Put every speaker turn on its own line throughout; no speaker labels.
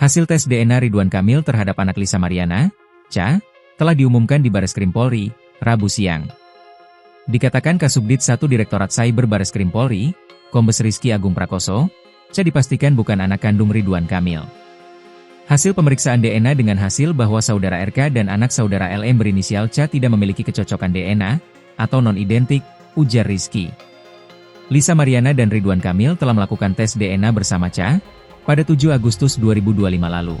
Hasil tes DNA Ridwan Kamil terhadap anak Lisa Mariana, Cha, telah diumumkan di Bareskrim Polri, Rabu siang. Dikatakan Kasubdit 1 Direktorat Cyber Bareskrim Polri, Kombes Rizky Agung Prakoso, Cha dipastikan bukan anak kandung Ridwan Kamil. Hasil pemeriksaan DNA dengan hasil bahwa saudara RK dan anak saudara LM berinisial Cha tidak memiliki kecocokan DNA, atau non-identik, ujar Rizky. Lisa Mariana dan Ridwan Kamil telah melakukan tes DNA bersama Cha pada 7 Agustus 2025 lalu.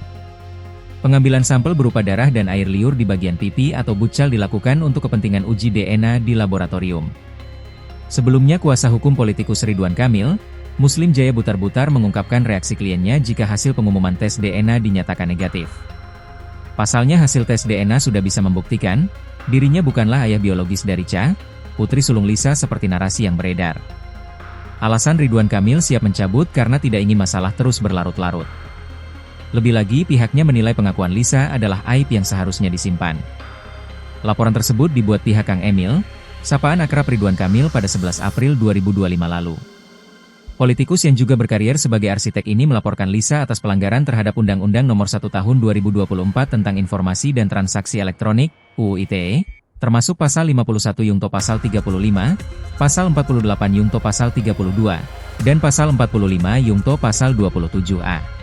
Pengambilan sampel berupa darah dan air liur di bagian pipi atau buccal dilakukan untuk kepentingan uji DNA di laboratorium. Sebelumnya kuasa hukum politikus Ridwan Kamil, Muslim Jaya Butar-Butar mengungkapkan reaksi kliennya jika hasil pengumuman tes DNA dinyatakan negatif. Pasalnya hasil tes DNA sudah bisa membuktikan, dirinya bukanlah ayah biologis dari Cha, putri sulung Lisa seperti narasi yang beredar. Alasan Ridwan Kamil siap mencabut karena tidak ingin masalah terus berlarut-larut. Lebih lagi pihaknya menilai pengakuan Lisa adalah aib yang seharusnya disimpan. Laporan tersebut dibuat pihak Kang Emil, sapaan akrab Ridwan Kamil pada 11 April 2025 lalu. Politikus yang juga berkarier sebagai arsitek ini melaporkan Lisa atas pelanggaran terhadap Undang-Undang Nomor 1 Tahun 2024 tentang Informasi dan Transaksi Elektronik, UU ITE, termasuk Pasal 51 Yungto Pasal 35, Pasal 48 Yungto Pasal 32, dan Pasal 45 Yungto Pasal 27A.